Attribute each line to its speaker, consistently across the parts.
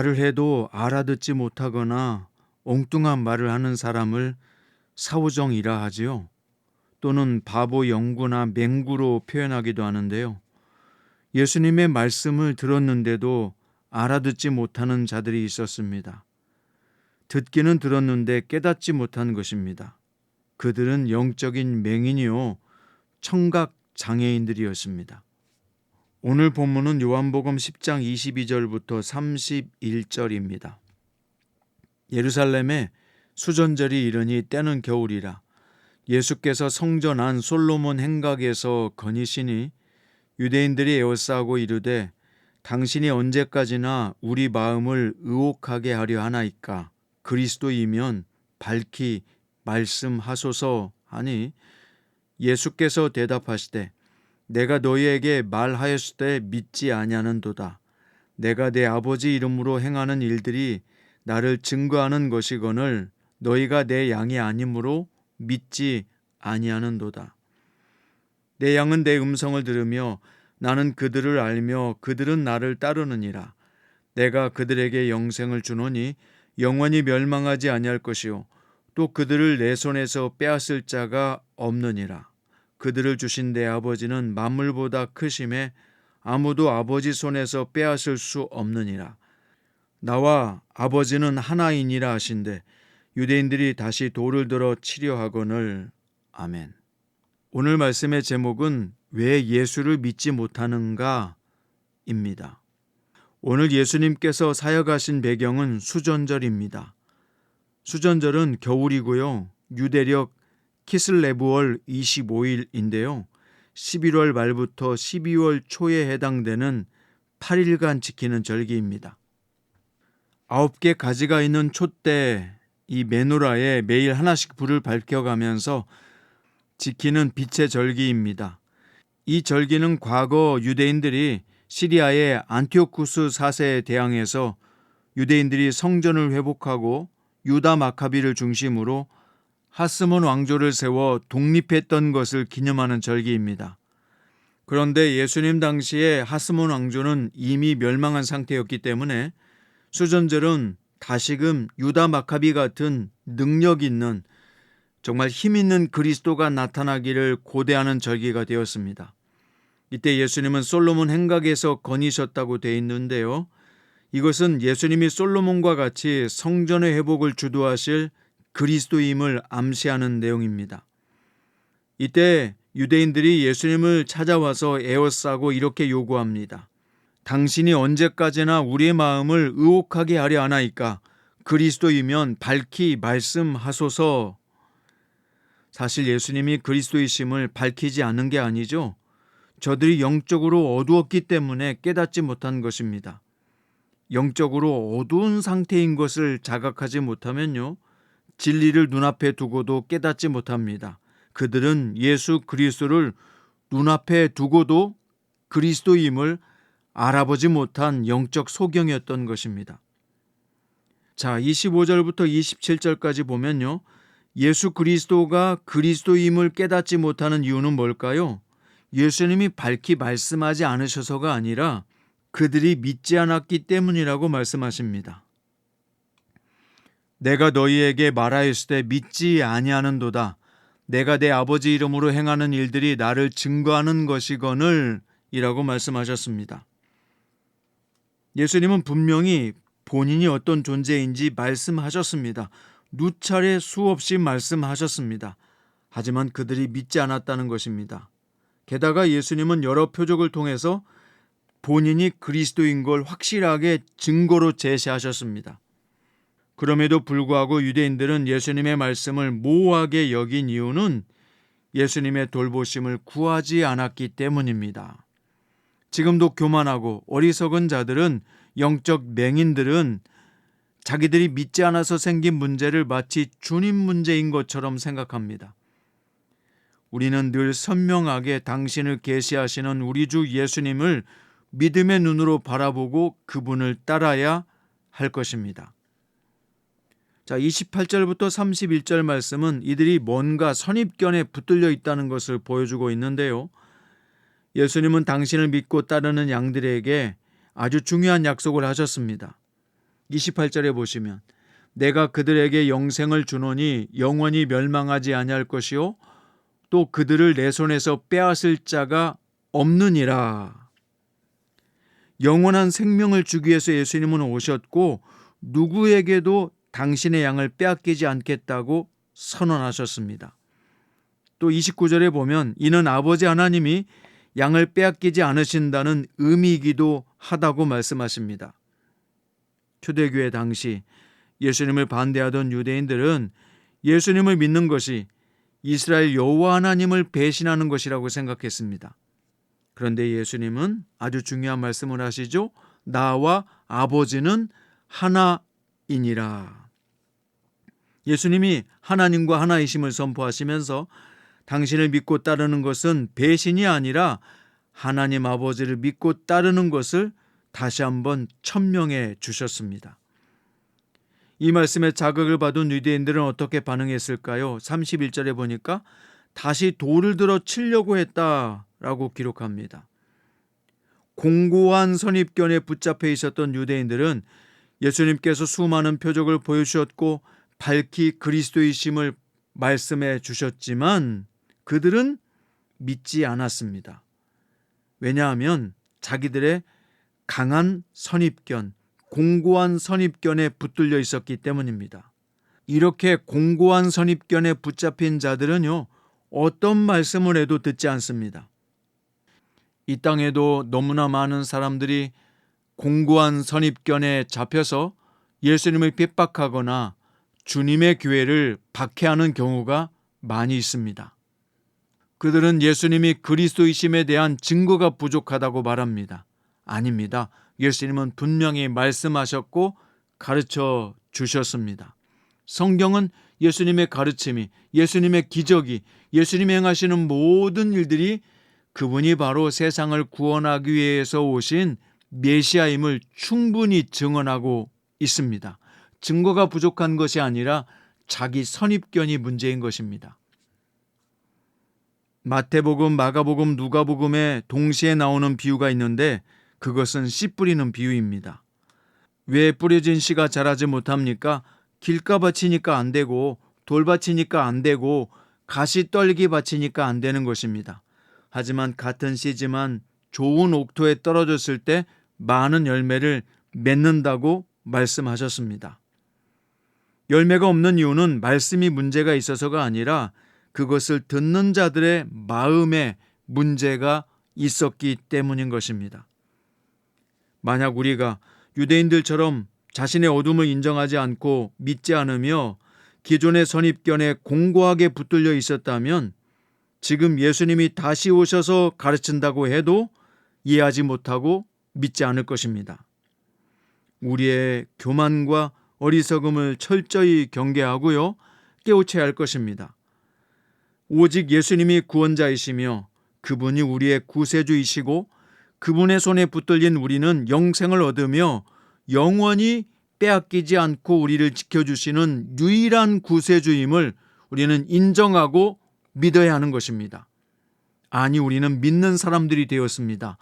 Speaker 1: 말을 해도 알아듣지 못하거나 엉뚱한 말을 하는 사람을 사오정이라 하지요. 또는 바보 영구나 맹구로 표현하기도 하는데요. 예수님의 말씀을 들었는데도 알아듣지 못하는 자들이 있었습니다. 듣기는 들었는데 깨닫지 못한 것입니다. 그들은 영적인 맹인이요 청각 장애인들이었습니다. 오늘 본문은 요한복음 10장 22절부터 31절입니다. 예루살렘에 수전절이 이르니 때는 겨울이라. 예수께서 성전 안 솔로몬 행각에서 거니시니 유대인들이 에워싸고 이르되 당신이 언제까지나 우리 마음을 의혹하게 하려 하나이까. 그리스도이면 밝히 말씀하소서 하니 예수께서 대답하시되 내가 너희에게 말하였을 때 믿지 아니하는도다. 내가 내 아버지 이름으로 행하는 일들이 나를 증거하는 것이거늘 너희가 내 양이 아니므로 믿지 아니하는도다. 내 양은 내 음성을 들으며 나는 그들을 알며 그들은 나를 따르느니라. 내가 그들에게 영생을 주노니 영원히 멸망하지 아니할 것이요 또 그들을 내 손에서 빼앗을 자가 없느니라. 그들을 주신 내 아버지는 만물보다 크심에 아무도 아버지 손에서 빼앗을 수 없느니라. 나와 아버지는 하나이니라 하신대 유대인들이 다시 돌을 들어 치려 하거늘. 아멘. 오늘 말씀의 제목은 왜 예수를 믿지 못하는가 입니다. 오늘 예수님께서 사역하신 배경은 수전절입니다. 수전절은 겨울이고요. 유대력 키슬레브월 25일인데요. 11월 말부터 12월 초에 해당되는 8일간 지키는 절기입니다. 9개 가지가 있는 촛대 이 메노라에 매일 하나씩 불을 밝혀가면서 지키는 빛의 절기입니다. 이 절기는 과거 유대인들이 시리아의 안티오쿠스 4세에 대항해서 유대인들이 성전을 회복하고 유다 마카비를 중심으로 하스몬 왕조를 세워 독립했던 것을 기념하는 절기입니다. 그런데 예수님 당시에 하스몬 왕조는 이미 멸망한 상태였기 때문에 수전절은 다시금 유다 마카비 같은 능력 있는 정말 힘 있는 그리스도가 나타나기를 고대하는 절기가 되었습니다. 이때 예수님은 솔로몬 행각에서 거니셨다고 되어 있는데요. 이것은 예수님이 솔로몬과 같이 성전의 회복을 주도하실 그리스도임을 암시하는 내용입니다. 이때 유대인들이 예수님을 찾아와서 에워싸고 이렇게 요구합니다. 당신이 언제까지나 우리의 마음을 의혹하게 하려 하나이까? 그리스도이면 밝히 말씀하소서. 사실 예수님이 그리스도이심을 밝히지 않은 게 아니죠. 저들이 영적으로 어두웠기 때문에 깨닫지 못한 것입니다. 영적으로 어두운 상태인 것을 자각하지 못하면요. 진리를 눈앞에 두고도 깨닫지 못합니다. 그들은 예수 그리스도를 눈앞에 두고도 그리스도임을 알아보지 못한 영적 소경이었던 것입니다. 자, 25절부터 27절까지 보면요. 예수 그리스도가 그리스도임을 깨닫지 못하는 이유는 뭘까요? 예수님이 밝히 말씀하지 않으셔서가 아니라 그들이 믿지 않았기 때문이라고 말씀하십니다. 내가 너희에게 말하였을 때 믿지 아니하는도다. 내가 내 아버지 이름으로 행하는 일들이 나를 증거하는 것이거늘 이라고 말씀하셨습니다. 예수님은 분명히 본인이 어떤 존재인지 말씀하셨습니다. 누차례 수없이 말씀하셨습니다. 하지만 그들이 믿지 않았다는 것입니다. 게다가 예수님은 여러 표적을 통해서 본인이 그리스도인 걸 확실하게 증거로 제시하셨습니다. 그럼에도 불구하고 유대인들은 예수님의 말씀을 모호하게 여긴 이유는 예수님의 돌보심을 구하지 않았기 때문입니다. 지금도 교만하고 어리석은 자들은 영적 맹인들은 자기들이 믿지 않아서 생긴 문제를 마치 주님 문제인 것처럼 생각합니다. 우리는 늘 선명하게 당신을 계시하시는 우리 주 예수님을 믿음의 눈으로 바라보고 그분을 따라야 할 것입니다. 자, 28절부터 31절 말씀은 이들이 뭔가 선입견에 붙들려 있다는 것을 보여주고 있는데요. 예수님은 당신을 믿고 따르는 양들에게 아주 중요한 약속을 하셨습니다. 28절에 보시면 내가 그들에게 영생을 주노니 영원히 멸망하지 아니할 것이요 또 그들을 내 손에서 빼앗을 자가 없느니라. 영원한 생명을 주기 위해서 예수님은 오셨고 누구에게도 당신의 양을 빼앗기지 않겠다고 선언하셨습니다. 또 29절에 보면 이는 아버지 하나님이 양을 빼앗기지 않으신다는 의미이기도 하다고 말씀하십니다. 초대교회 당시 예수님을 반대하던 유대인들은 예수님을 믿는 것이 이스라엘 여호와 하나님을 배신하는 것이라고 생각했습니다. 그런데 예수님은 아주 중요한 말씀을 하시죠. 나와 아버지는 하나이니라. 예수님이 하나님과 하나이심을 선포하시면서 당신을 믿고 따르는 것은 배신이 아니라 하나님 아버지를 믿고 따르는 것을 다시 한번 천명해 주셨습니다. 이 말씀에 자극을 받은 유대인들은 어떻게 반응했을까요? 31절에 보니까 다시 돌을 들어 치려고 했다라고 기록합니다. 공고한 선입견에 붙잡혀 있었던 유대인들은 예수님께서 수많은 표적을 보여주셨고 밝히 그리스도이심을 말씀해 주셨지만 그들은 믿지 않았습니다. 왜냐하면 자기들의 강한 선입견, 공고한 선입견에 붙들려 있었기 때문입니다. 이렇게 공고한 선입견에 붙잡힌 자들은요, 어떤 말씀을 해도 듣지 않습니다. 이 땅에도 너무나 많은 사람들이 공고한 선입견에 잡혀서 예수님을 핍박하거나 주님의 교회를 박해하는 경우가 많이 있습니다. 그들은 예수님이 그리스도이심에 대한 증거가 부족하다고 말합니다. 아닙니다. 예수님은 분명히 말씀하셨고 가르쳐 주셨습니다. 성경은 예수님의 가르침이, 예수님의 기적이, 예수님이 행하시는 모든 일들이 그분이 바로 세상을 구원하기 위해서 오신 메시아임을 충분히 증언하고 있습니다. 증거가 부족한 것이 아니라 자기 선입견이 문제인 것입니다. 마태복음, 마가복음, 누가복음에 동시에 나오는 비유가 있는데 그것은 씨 뿌리는 비유입니다. 왜 뿌려진 씨가 자라지 못합니까? 길가밭이니까 안 되고 돌밭이니까 안 되고 가시떨기 밭이니까 안 되는 것입니다. 하지만 같은 씨지만 좋은 옥토에 떨어졌을 때 많은 열매를 맺는다고 말씀하셨습니다. 열매가 없는 이유는 말씀이 문제가 있어서가 아니라 그것을 듣는 자들의 마음에 문제가 있었기 때문인 것입니다. 만약 우리가 유대인들처럼 자신의 어둠을 인정하지 않고 믿지 않으며 기존의 선입견에 공고하게 붙들려 있었다면 지금 예수님이 다시 오셔서 가르친다고 해도 이해하지 못하고 믿지 않을 것입니다. 우리의 교만과 어리석음을 철저히 경계하고요, 깨우쳐야 할 것입니다. 오직 예수님이 구원자이시며 그분이 우리의 구세주이시고 그분의 손에 붙들린 우리는 영생을 얻으며 영원히 빼앗기지 않고 우리를 지켜주시는 유일한 구세주임을 우리는 인정하고 믿어야 하는 것입니다. 아니, 우리는 믿는 사람들이 되었습니다.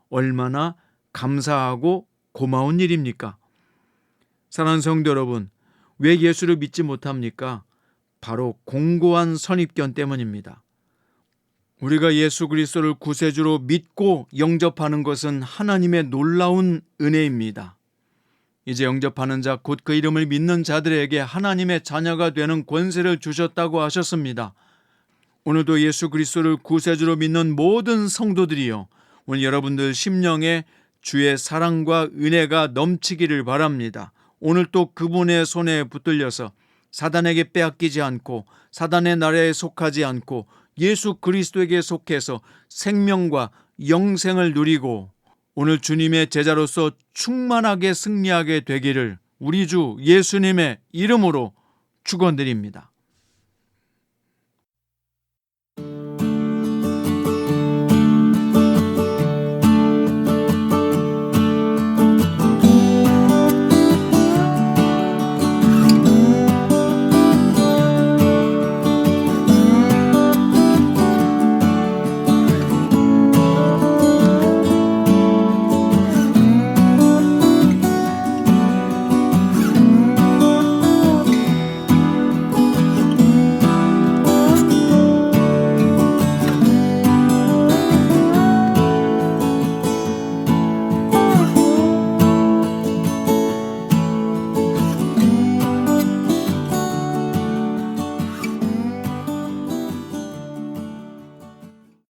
Speaker 1: 얼마나 감사하고 고마운 일입니까? 사랑하는 성도 여러분, 왜 예수를 믿지 못합니까? 바로 공고한 선입견 때문입니다. 우리가 예수 그리스도를 구세주로 믿고 영접하는 것은 하나님의 놀라운 은혜입니다. 이제 영접하는 자, 곧 그 이름을 믿는 자들에게 하나님의 자녀가 되는 권세를 주셨다고 하셨습니다. 오늘도 예수 그리스도를 구세주로 믿는 모든 성도들이요, 오늘 여러분들 심령에 주의 사랑과 은혜가 넘치기를 바랍니다. 오늘 또 그분의 손에 붙들려서 사단에게 빼앗기지 않고 사단의 나라에 속하지 않고 예수 그리스도에게 속해서 생명과 영생을 누리고 오늘 주님의 제자로서 충만하게 승리하게 되기를 우리 주 예수님의 이름으로 축원드립니다.